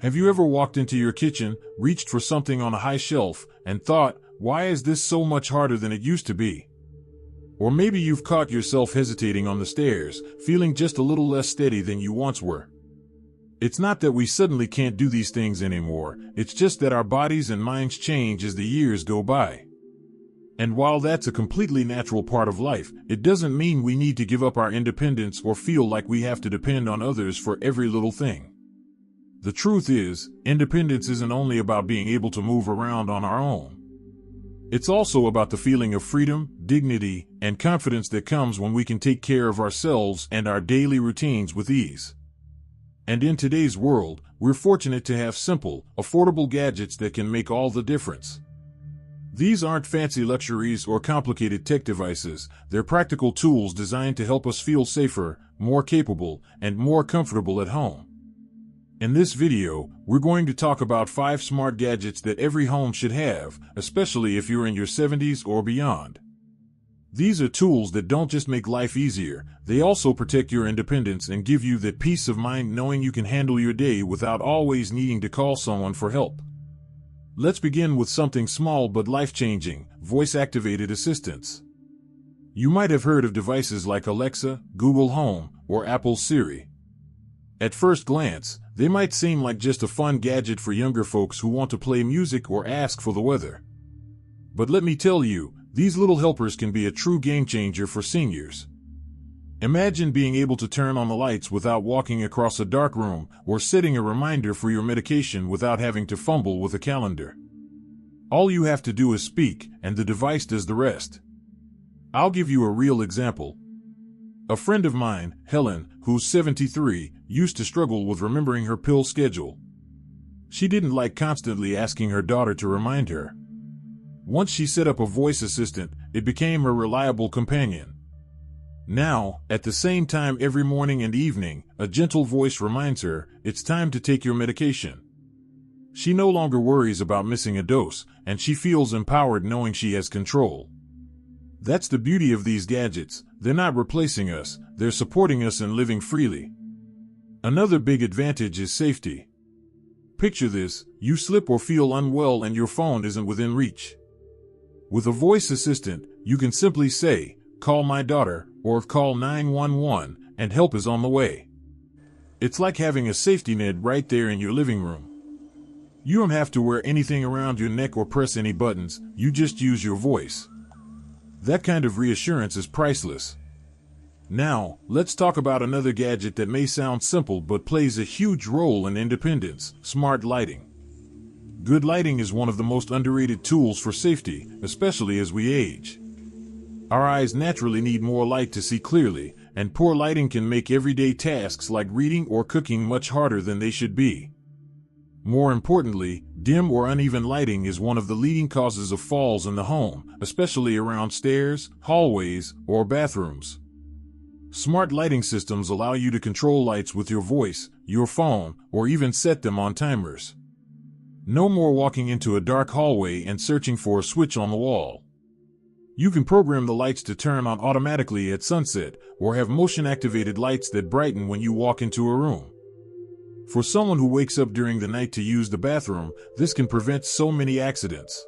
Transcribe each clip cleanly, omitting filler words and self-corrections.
Have you ever walked into your kitchen, reached for something on a high shelf, and thought, why is this so much harder than it used to be? Or maybe you've caught yourself hesitating on the stairs, feeling just a little less steady than you once were. It's not that we suddenly can't do these things anymore, it's just that our bodies and minds change as the years go by. And while that's a completely natural part of life, it doesn't mean we need to give up our independence or feel like we have to depend on others for every little thing. The truth is, independence isn't only about being able to move around on our own. It's also about the feeling of freedom, dignity, and confidence that comes when we can take care of ourselves and our daily routines with ease. And in today's world, we're fortunate to have simple, affordable gadgets that can make all the difference. These aren't fancy luxuries or complicated tech devices, they're practical tools designed to help us feel safer, more capable, and more comfortable at home. In this video, we're going to talk about 5 smart gadgets that every home should have, especially if you're in your 70s or beyond. These are tools that don't just make life easier, they also protect your independence and give you that peace of mind knowing you can handle your day without always needing to call someone for help. Let's begin with something small but life-changing, voice-activated assistants. You might have heard of devices like Alexa, Google Home, or Apple's Siri. At first glance, they might seem like just a fun gadget for younger folks who want to play music or ask for the weather. But let me tell you, these little helpers can be a true game changer for seniors. Imagine being able to turn on the lights without walking across a dark room, or setting a reminder for your medication without having to fumble with a calendar. All you have to do is speak, and the device does the rest. I'll give you a real example. A friend of mine, Helen, who's 73, used to struggle with remembering her pill schedule. She didn't like constantly asking her daughter to remind her. Once she set up a voice assistant, it became her reliable companion. Now, at the same time every morning and evening, a gentle voice reminds her, it's time to take your medication. She no longer worries about missing a dose, and she feels empowered knowing she has control. That's the beauty of these gadgets, they're not replacing us, they're supporting us in living freely. Another big advantage is safety. Picture this, you slip or feel unwell and your phone isn't within reach. With a voice assistant, you can simply say, call my daughter, or call 911, and help is on the way. It's like having a safety net right there in your living room. You don't have to wear anything around your neck or press any buttons, you just use your voice. That kind of reassurance is priceless. Now, let's talk about another gadget that may sound simple but plays a huge role in independence: smart lighting. Good lighting is one of the most underrated tools for safety, especially as we age. Our eyes naturally need more light to see clearly, and poor lighting can make everyday tasks like reading or cooking much harder than they should be. More importantly, dim or uneven lighting is one of the leading causes of falls in the home, especially around stairs, hallways, or bathrooms. Smart lighting systems allow you to control lights with your voice, your phone, or even set them on timers. No more walking into a dark hallway and searching for a switch on the wall. You can program the lights to turn on automatically at sunset, or have motion-activated lights that brighten when you walk into a room. For someone who wakes up during the night to use the bathroom, this can prevent so many accidents.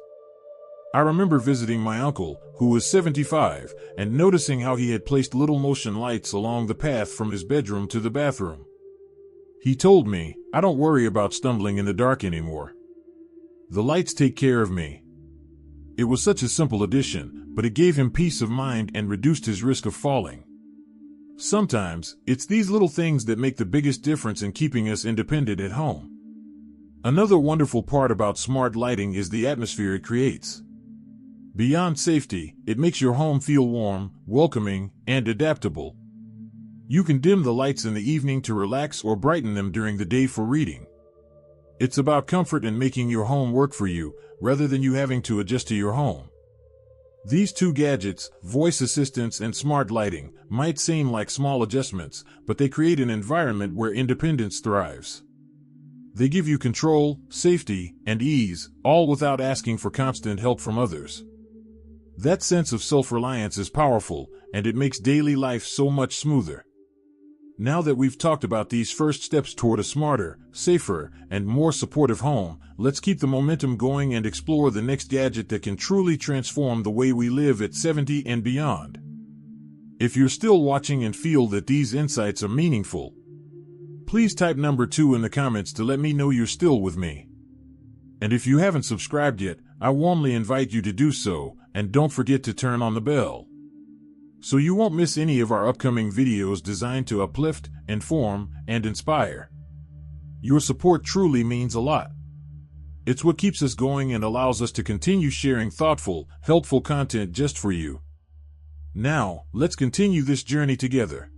I remember visiting my uncle, who was 75, and noticing how he had placed little motion lights along the path from his bedroom to the bathroom. He told me, I don't worry about stumbling in the dark anymore. The lights take care of me. It was such a simple addition, but it gave him peace of mind and reduced his risk of falling. Sometimes, it's these little things that make the biggest difference in keeping us independent at home. Another wonderful part about smart lighting is the atmosphere it creates. Beyond safety, it makes your home feel warm, welcoming, and adaptable. You can dim the lights in the evening to relax or brighten them during the day for reading. It's about comfort and making your home work for you, rather than you having to adjust to your home. These 2 gadgets, voice assistants and smart lighting, might seem like small adjustments, but they create an environment where independence thrives. They give you control, safety, and ease, all without asking for constant help from others. That sense of self-reliance is powerful, and it makes daily life so much smoother. Now that we've talked about these first steps toward a smarter, safer, and more supportive home, let's keep the momentum going and explore the next gadget that can truly transform the way we live at 70 and beyond. If you're still watching and feel that these insights are meaningful, please type number 2 in the comments to let me know you're still with me. And if you haven't subscribed yet, I warmly invite you to do so, and don't forget to turn on the bell, so you won't miss any of our upcoming videos designed to uplift, inform, and inspire. Your support truly means a lot. It's what keeps us going and allows us to continue sharing thoughtful, helpful content just for you. Now, let's continue this journey together.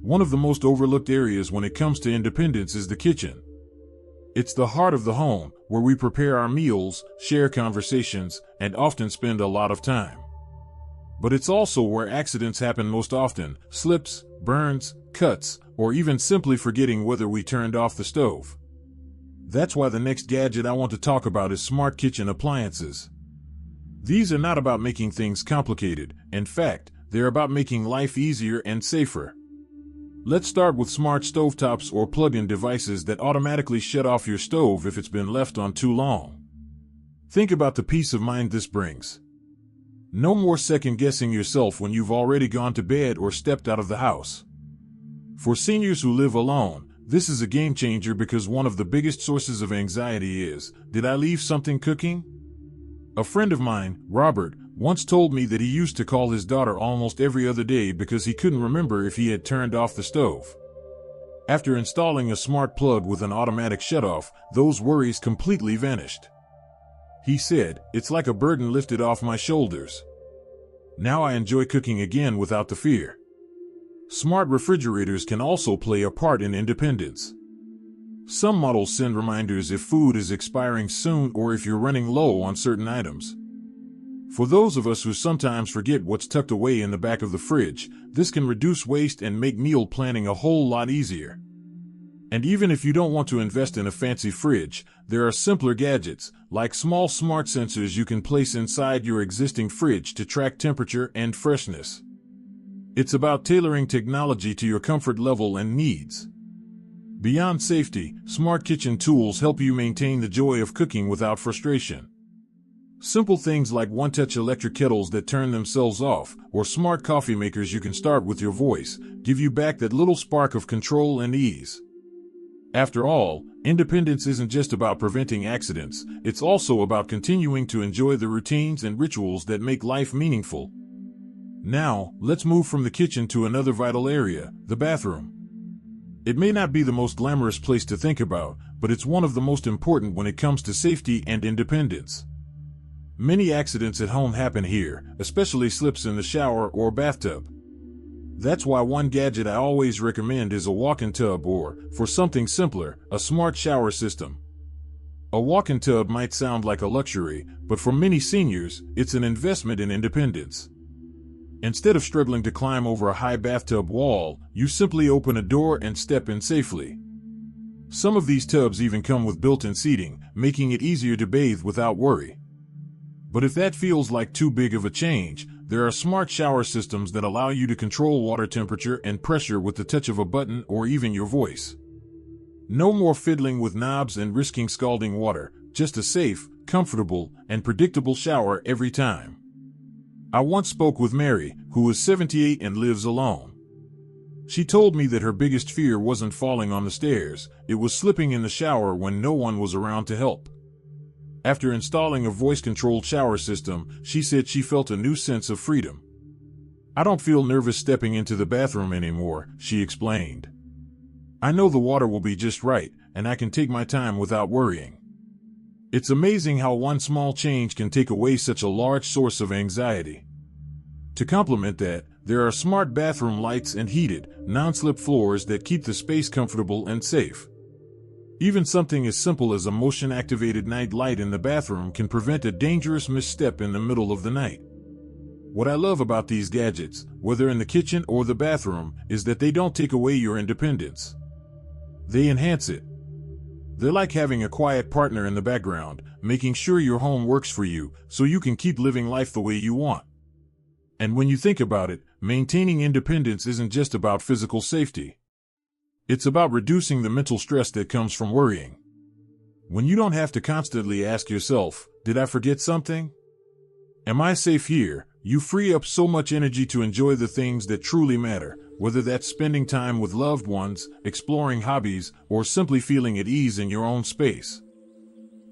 One of the most overlooked areas when it comes to independence is the kitchen. It's the heart of the home, where we prepare our meals, share conversations, and often spend a lot of time. But it's also where accidents happen most often: slips, burns, cuts, or even simply forgetting whether we turned off the stove. That's why the next gadget I want to talk about is smart kitchen appliances. These are not about making things complicated. In fact, they're about making life easier and safer. Let's start with smart stovetops or plug-in devices that automatically shut off your stove if it's been left on too long. Think about the peace of mind this brings. No more second-guessing yourself when you've already gone to bed or stepped out of the house. For seniors who live alone, this is a game changer because one of the biggest sources of anxiety is, did I leave something cooking? A friend of mine, Robert, once told me that he used to call his daughter almost every other day because he couldn't remember if he had turned off the stove. After installing a smart plug with an automatic shutoff, those worries completely vanished. He said, "It's like a burden lifted off my shoulders. Now I enjoy cooking again without the fear." Smart refrigerators can also play a part in independence. Some models send reminders if food is expiring soon or if you're running low on certain items. For those of us who sometimes forget what's tucked away in the back of the fridge, this can reduce waste and make meal planning a whole lot easier. And even if you don't want to invest in a fancy fridge, there are simpler gadgets, like small smart sensors you can place inside your existing fridge to track temperature and freshness. It's about tailoring technology to your comfort level and needs. Beyond safety, smart kitchen tools help you maintain the joy of cooking without frustration. Simple things like one-touch electric kettles that turn themselves off, or smart coffee makers you can start with your voice, give you back that little spark of control and ease. After all, independence isn't just about preventing accidents, it's also about continuing to enjoy the routines and rituals that make life meaningful. Now, let's move from the kitchen to another vital area, the bathroom. It may not be the most glamorous place to think about, but it's one of the most important when it comes to safety and independence. Many accidents at home happen here, especially slips in the shower or bathtub. That's why one gadget I always recommend is a walk-in tub or, for something simpler, a smart shower system. A walk-in tub might sound like a luxury, but for many seniors, it's an investment in independence. Instead of struggling to climb over a high bathtub wall, you simply open a door and step in safely. Some of these tubs even come with built-in seating, making it easier to bathe without worry. But if that feels like too big of a change, there are smart shower systems that allow you to control water temperature and pressure with the touch of a button or even your voice. No more fiddling with knobs and risking scalding water, just a safe, comfortable, and predictable shower every time. I once spoke with Mary, who is 78 and lives alone. She told me that her biggest fear wasn't falling on the stairs, it was slipping in the shower when no one was around to help. After installing a voice-controlled shower system, she said she felt a new sense of freedom. "I don't feel nervous stepping into the bathroom anymore," she explained. "I know the water will be just right, and I can take my time without worrying." It's amazing how one small change can take away such a large source of anxiety. To complement that, there are smart bathroom lights and heated, non-slip floors that keep the space comfortable and safe. Even something as simple as a motion-activated night light in the bathroom can prevent a dangerous misstep in the middle of the night. What I love about these gadgets, whether in the kitchen or the bathroom, is that they don't take away your independence. They enhance it. They're like having a quiet partner in the background, making sure your home works for you, so you can keep living life the way you want. And when you think about it, maintaining independence isn't just about physical safety. It's about reducing the mental stress that comes from worrying. When you don't have to constantly ask yourself, did I forget something? Am I safe here? You free up so much energy to enjoy the things that truly matter, whether that's spending time with loved ones, exploring hobbies, or simply feeling at ease in your own space.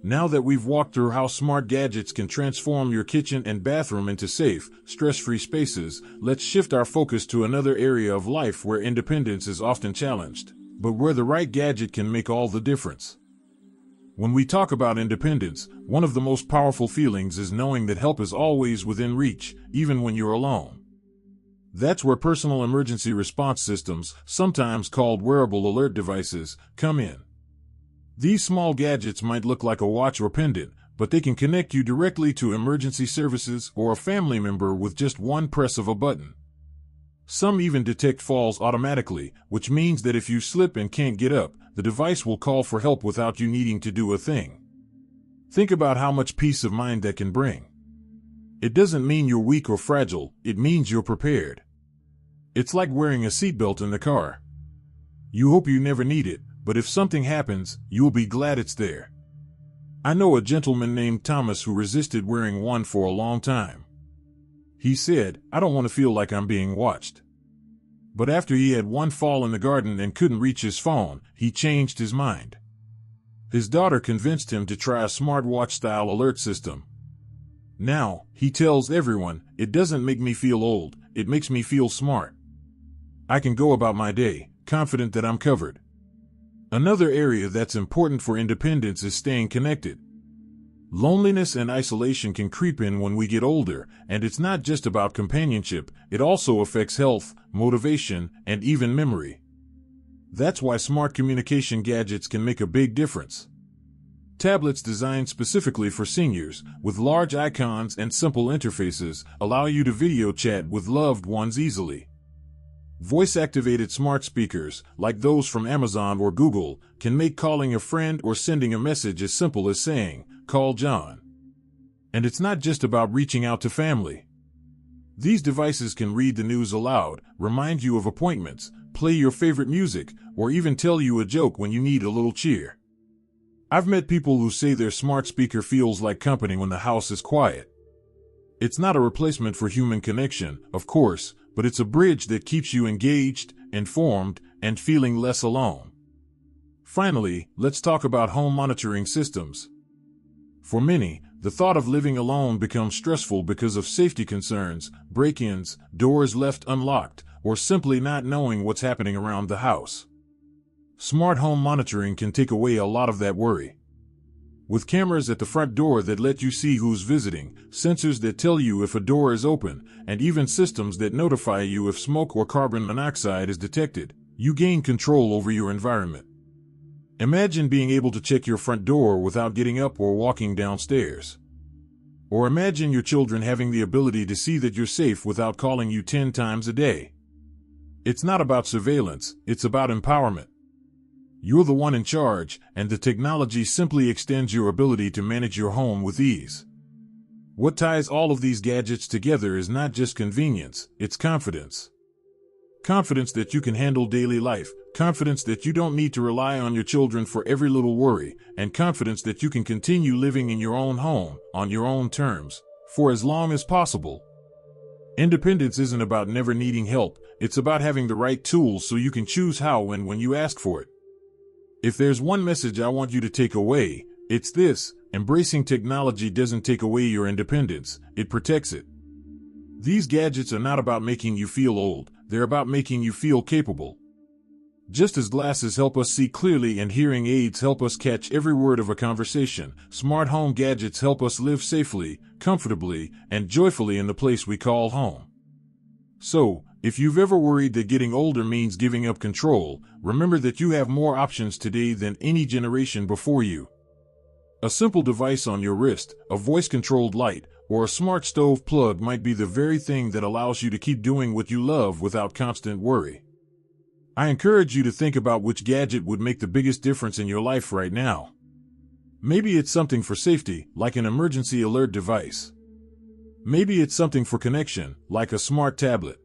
Now that we've walked through how smart gadgets can transform your kitchen and bathroom into safe, stress-free spaces, let's shift our focus to another area of life where independence is often challenged, but where the right gadget can make all the difference. When we talk about independence, one of the most powerful feelings is knowing that help is always within reach, even when you're alone. That's where personal emergency response systems, sometimes called wearable alert devices, come in. These small gadgets might look like a watch or pendant, but they can connect you directly to emergency services or a family member with just one press of a button. Some even detect falls automatically, which means that if you slip and can't get up, the device will call for help without you needing to do a thing. Think about how much peace of mind that can bring. It doesn't mean you're weak or fragile, it means you're prepared. It's like wearing a seatbelt in the car. You hope you never need it, but if something happens, you'll be glad it's there. I know a gentleman named Thomas who resisted wearing one for a long time. He said, "I don't want to feel like I'm being watched." But after he had one fall in the garden and couldn't reach his phone, he changed his mind. His daughter convinced him to try a smartwatch-style alert system. Now, he tells everyone, "It doesn't make me feel old, it makes me feel smart. I can go about my day, confident that I'm covered." Another area that's important for independence is staying connected. Loneliness and isolation can creep in when we get older, and it's not just about companionship, it also affects health, motivation, and even memory. That's why smart communication gadgets can make a big difference. Tablets designed specifically for seniors, with large icons and simple interfaces, allow you to video chat with loved ones easily. Voice-activated smart speakers, like those from Amazon or Google, can make calling a friend or sending a message as simple as saying, "Call John." And it's not just about reaching out to family. These devices can read the news aloud, remind you of appointments, play your favorite music, or even tell you a joke when you need a little cheer. I've met people who say their smart speaker feels like company when the house is quiet. It's not a replacement for human connection, of course, but it's a bridge that keeps you engaged, informed, and feeling less alone. Finally, let's talk about home monitoring systems. For many, the thought of living alone becomes stressful because of safety concerns, break-ins, doors left unlocked, or simply not knowing what's happening around the house. Smart home monitoring can take away a lot of that worry. With cameras at the front door that let you see who's visiting, sensors that tell you if a door is open, and even systems that notify you if smoke or carbon monoxide is detected, you gain control over your environment. Imagine being able to check your front door without getting up or walking downstairs. Or imagine your children having the ability to see that you're safe without calling you 10 times a day. It's not about surveillance, it's about empowerment. You're the one in charge, and the technology simply extends your ability to manage your home with ease. What ties all of these gadgets together is not just convenience, it's confidence. Confidence that you can handle daily life, confidence that you don't need to rely on your children for every little worry, and confidence that you can continue living in your own home, on your own terms, for as long as possible. Independence isn't about never needing help, it's about having the right tools so you can choose how and when you ask for it. If there's one message I want you to take away, it's this: embracing technology doesn't take away your independence, it protects it. These gadgets are not about making you feel old, they're about making you feel capable. Just as glasses help us see clearly and hearing aids help us catch every word of a conversation, smart home gadgets help us live safely, comfortably, and joyfully in the place we call home. So, if you've ever worried that getting older means giving up control, remember that you have more options today than any generation before you. A simple device on your wrist, a voice-controlled light, or a smart stove plug might be the very thing that allows you to keep doing what you love without constant worry. I encourage you to think about which gadget would make the biggest difference in your life right now. Maybe it's something for safety, like an emergency alert device. Maybe it's something for connection, like a smart tablet.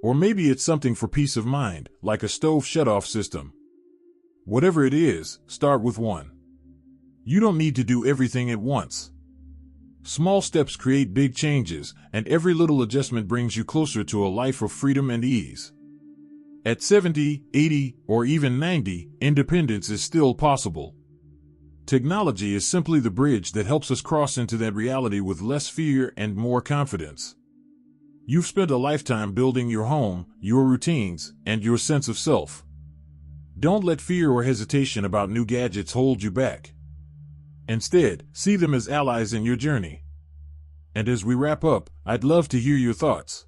Or maybe it's something for peace of mind, like a stove shutoff system. Whatever it is, start with one. You don't need to do everything at once. Small steps create big changes, and every little adjustment brings you closer to a life of freedom and ease. At 70, 80, or even 90, independence is still possible. Technology is simply the bridge that helps us cross into that reality with less fear and more confidence. You've spent a lifetime building your home, your routines, and your sense of self. Don't let fear or hesitation about new gadgets hold you back. Instead, see them as allies in your journey. And as we wrap up, I'd love to hear your thoughts.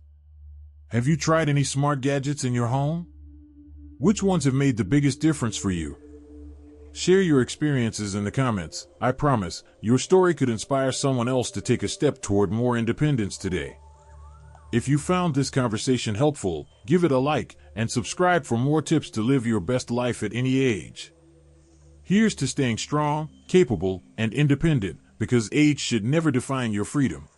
Have you tried any smart gadgets in your home? Which ones have made the biggest difference for you? Share your experiences in the comments. I promise, your story could inspire someone else to take a step toward more independence today. If you found this conversation helpful, give it a like and subscribe for more tips to live your best life at any age. Here's to staying strong, capable, and independent, because age should never define your freedom.